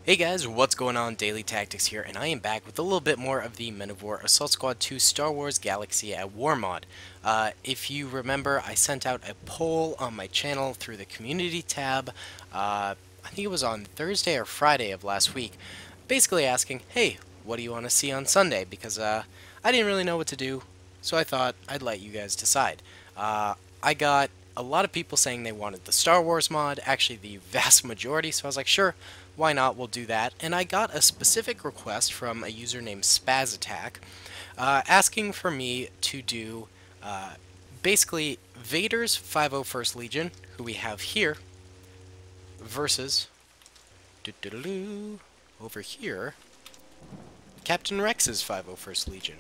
Hey guys, what's going on? Daily Tactics here, and I am back with a little bit more of the Men of War Assault Squad 2 Star Wars Galaxy at War mod. If you remember, I sent out a poll on my channel through the community tab, I think it was on Thursday or Friday of last week, basically asking, hey, what do you want to see on Sunday? Because I didn't really know what to do, so I thought I'd let you guys decide. I got a lot of people saying they wanted the Star Wars mod, actually the vast majority, so I was like, sure, why not, we'll do that. And I got a specific request from a user named SpazAttack asking for me to do basically Vader's 501st Legion, who we have here, versus over here, Captain Rex's 501st Legion.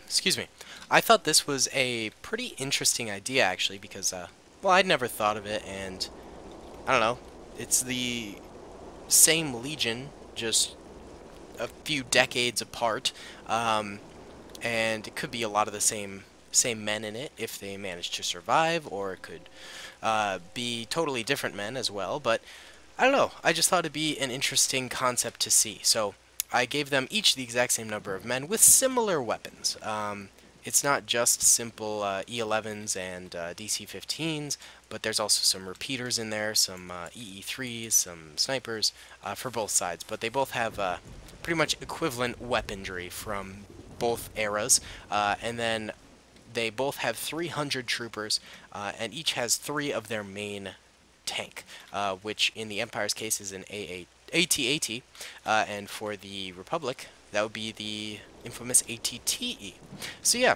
Excuse me. I thought this was a pretty interesting idea, actually, because, well, I'd never thought of it, and, I don't know, it's the same Legion, just a few decades apart, and it could be a lot of the same men in it if they manage to survive, or it could be totally different men as well, but I don't know, I just thought it'd be an interesting concept to see, so I gave them each the exact same number of men with similar weapons. It's not just simple E11s and DC-15s, but there's also some repeaters in there, some EE3s, some snipers for both sides. But they both have pretty much equivalent weaponry from both eras, and then they both have 300 troopers, and each has 3 of their main tank, which in the Empire's case is an AT-AT, and for the Republic, that would be the infamous ATTE. So yeah,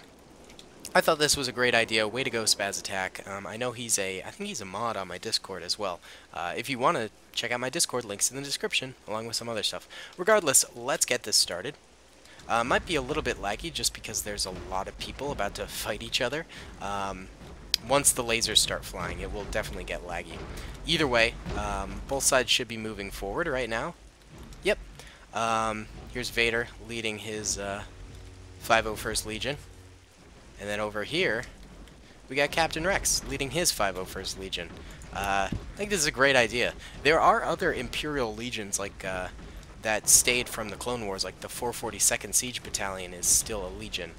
I thought this was a great idea. Way to go, SpazAttack. I know I think he's a mod on my Discord as well. If you want to check out my Discord, links in the description, along with some other stuff. Regardless, let's get this started. Might be a little bit laggy just because there's a lot of people about to fight each other. Once the lasers start flying, it will definitely get laggy. Either way, both sides should be moving forward right now. Yep. Here's Vader leading his 501st Legion. And then over here, we got Captain Rex leading his 501st Legion. I think this is a great idea. There are other Imperial Legions like that stayed from the Clone Wars, like the 442nd Siege Battalion is still a Legion.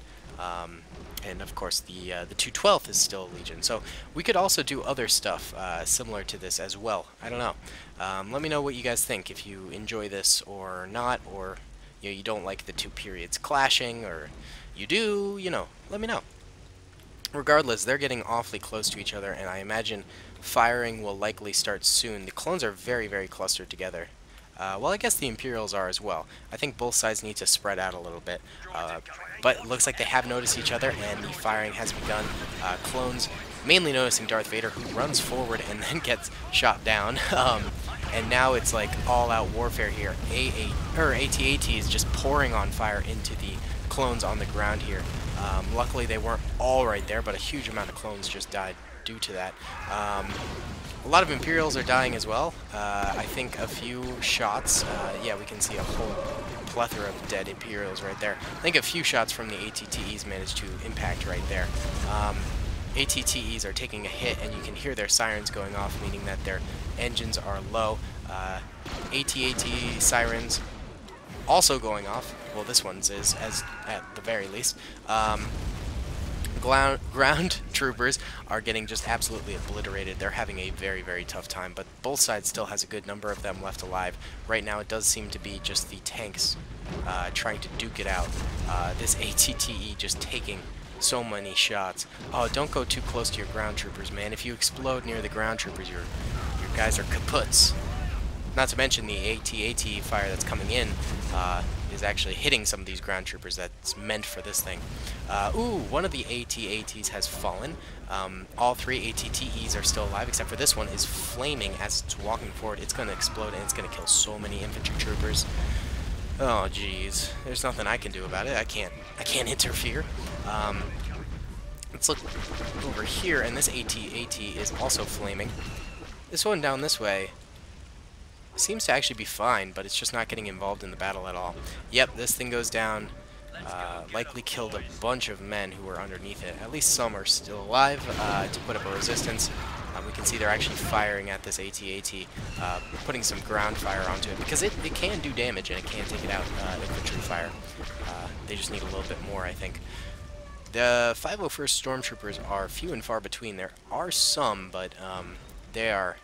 And of course the 212th is still a Legion. So we could also do other stuff similar to this as well. I don't know. Let me know what you guys think, if you enjoy this or not, or you don't like the two periods clashing, or you do, let me know. Regardless, they're getting awfully close to each other, and I imagine firing will likely start soon. The clones are very, very clustered together. Well, I guess the Imperials are as well. I think both sides need to spread out a little bit. But it looks like they have noticed each other, and the firing has begun. Clones mainly noticing Darth Vader, who runs forward and then gets shot down. And now it's like all-out warfare here. AT-AT is just pouring on fire into the clones on the ground here. Luckily, they weren't all right there, but a huge amount of clones just died due to that. A lot of Imperials are dying as well. I think a few shots, yeah, we can see a whole plethora of dead Imperials right there. I think a few shots from the ATTEs managed to impact right there. ATTEs are taking a hit, and you can hear their sirens going off, meaning that their engines are low. AT-AT sirens also going off. Well, this one's is, as at the very least. Ground troopers are getting just absolutely obliterated. They're having a very, very tough time, but both sides still has a good number of them left alive. Right now it does seem to be just the tanks trying to duke it out. This ATTE just taking so many shots. Oh, don't go too close to your ground troopers, man. If you explode near the ground troopers, your guys are kaputs. Not to mention the AT-AT fire that's coming in is actually hitting some of these ground troopers that's meant for this thing. Ooh, one of the AT-ATs has fallen. All 3 ATTEs are still alive, except for this one is flaming as it's walking forward. It's going to explode, and it's going to kill so many infantry troopers. Oh, jeez. There's nothing I can do about it. I can't interfere. Let's look over here, and this AT-AT is also flaming. This one down this way seems to actually be fine, but it's just not getting involved in the battle at all. Yep, this thing goes down. Likely killed a bunch of men who were underneath it. At least some are still alive to put up a resistance. We can see they're actually firing at this AT-AT, putting some ground fire onto it, because it can do damage and it can take it out, infantry fire. They just need a little bit more, I think. The 501st Stormtroopers are few and far between. There are some, but they are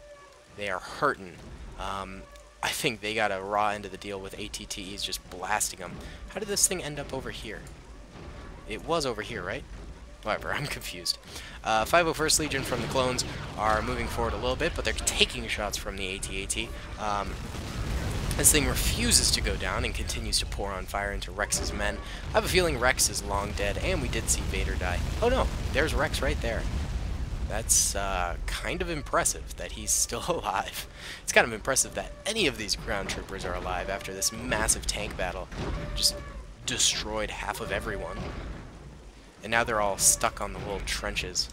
hurting. I think they got a raw end of the deal with ATTEs just blasting them. How did this thing end up over here? It was over here, right? Whatever, I'm confused. 501st Legion from the clones are moving forward a little bit, but they're taking shots from the AT-AT. This thing refuses to go down and continues to pour on fire into Rex's men. I have a feeling Rex is long dead, and we did see Vader die. Oh no, there's Rex right there. That's kind of impressive that he's still alive. It's kind of impressive that any of these ground troopers are alive after this massive tank battle. Just destroyed half of everyone. And now they're all stuck on the little trenches.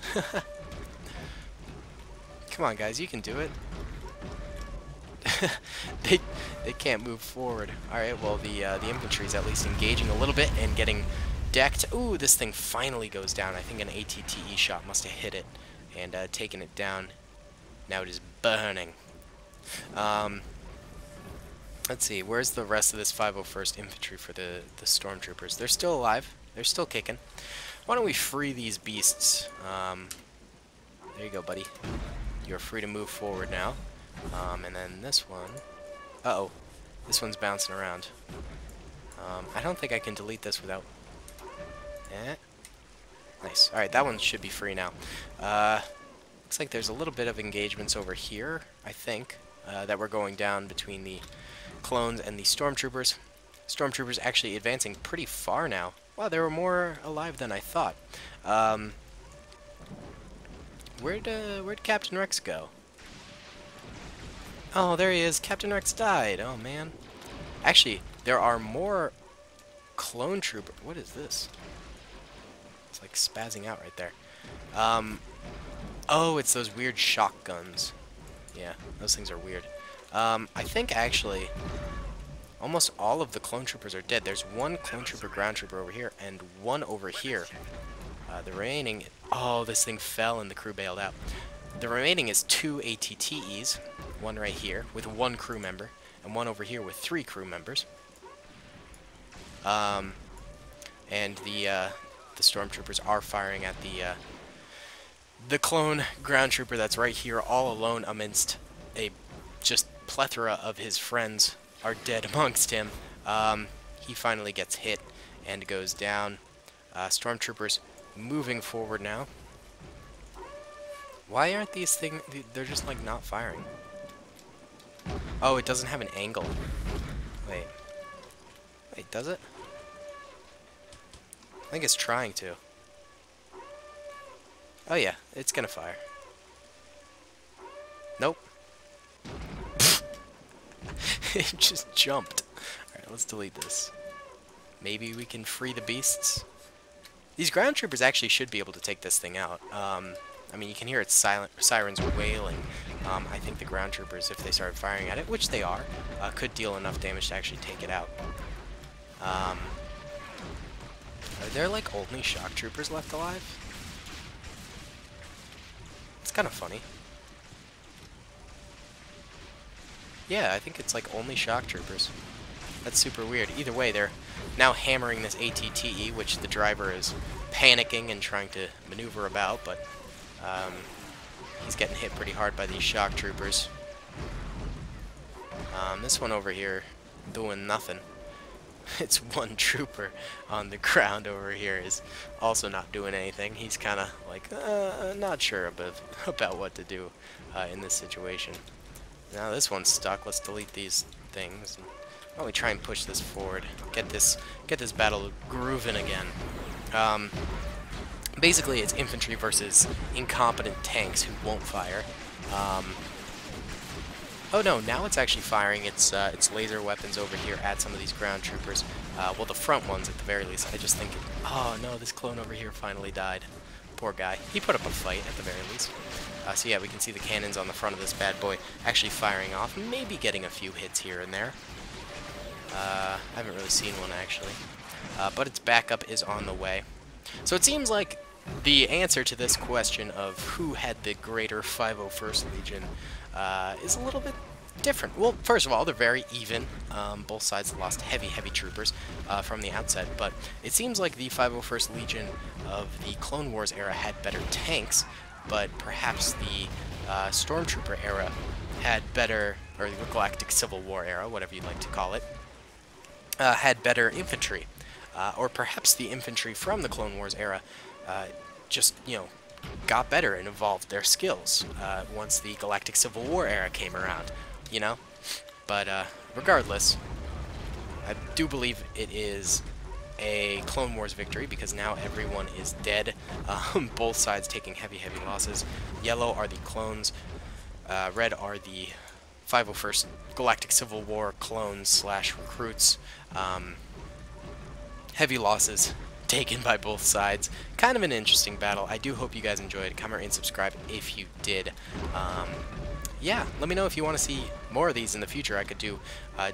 Come on, guys, you can do it. they can't move forward. Alright, well, the infantry's at least engaging a little bit and getting decked. Ooh, this thing finally goes down. I think an ATTE shot must have hit it and taken it down. Now it is burning. Let's see, where's the rest of this 501st Infantry for the Stormtroopers? They're still alive. They're still kicking. Why don't we free these beasts? There you go, buddy. You're free to move forward now. And then this one... Uh-oh. This one's bouncing around. I don't think I can delete this without... Eh. Nice. Alright, that one should be free now. Looks like there's a little bit of engagements over here, I think, that we're going down between the clones and the Stormtroopers. Stormtroopers actually advancing pretty far now. Wow, there were more alive than I thought. Where'd Captain Rex go? Oh, there he is. Captain Rex died. Oh, man. Actually, there are more clone troopers. What is this? It's like spazzing out right there. Oh, it's those weird shock guns. Yeah, those things are weird. I think, actually, almost all of the clone troopers are dead. There's one clone trooper, ground trooper over here, and one over here. The remaining... Oh, this thing fell and the crew bailed out. The remaining is 2 ATTEs, one right here with 1 crew member, and one over here with 3 crew members. And the Stormtroopers are firing at the clone ground trooper that's right here, all alone amidst a just plethora of his friends are dead amongst him. He finally gets hit and goes down. Stormtroopers moving forward now. Why aren't these things... They're just, like, not firing. Oh, it doesn't have an angle. Wait. Wait, does it? I think it's trying to. Oh, yeah. It's gonna fire. Nope. It just jumped. Alright, let's delete this. Maybe we can free the beasts? These ground troopers actually should be able to take this thing out. I mean, you can hear its sirens wailing. I think the ground troopers, if they started firing at it, which they are, could deal enough damage to actually take it out. Are there, like, only shock troopers left alive? It's kind of funny. Yeah, I think it's, like, only shock troopers. That's super weird. Either way, they're now hammering this ATTE, which the driver is panicking and trying to maneuver about, but he's getting hit pretty hard by these shock troopers. This one over here doing nothing. It's one trooper on the ground over here is also not doing anything. He's kind of like, not sure about what to do in this situation. Now this one's stuck. Let's delete these things. Why don't we try and push this forward? Get this battle grooving again. Basically, it's infantry versus incompetent tanks who won't fire. Oh no, now it's actually firing its laser weapons over here at some of these ground troopers. Well, the front ones at the very least. I just think, oh no, this clone over here finally died. Poor guy. He put up a fight at the very least. So yeah, we can see the cannons on the front of this bad boy actually firing off, maybe getting a few hits here and there. I haven't really seen one actually. But its backup is on the way. So it seems like the answer to this question of who had the greater 501st Legion is a little bit different. Well, first of all, they're very even. Both sides lost heavy troopers from the outset, but it seems like the 501st Legion of the Clone Wars era had better tanks, but perhaps the Stormtrooper era had better, or the Galactic Civil War era, whatever you'd like to call it, had better infantry. Or perhaps the infantry from the Clone Wars era just, got better and evolved their skills once the Galactic Civil War era came around, But regardless, I do believe it is a Clone Wars victory because now everyone is dead. Both sides taking heavy losses. Yellow are the clones. Red are the 501st Galactic Civil War clones / recruits. Heavy losses taken by both sides. Kind of an interesting battle. I do hope you guys enjoyed. Comment, rate, and subscribe if you did. Yeah, let me know if you want to see more of these in the future. I could do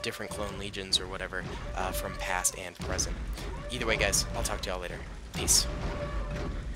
different clone legions or whatever from past and present. Either way, guys, I'll talk to y'all later. Peace.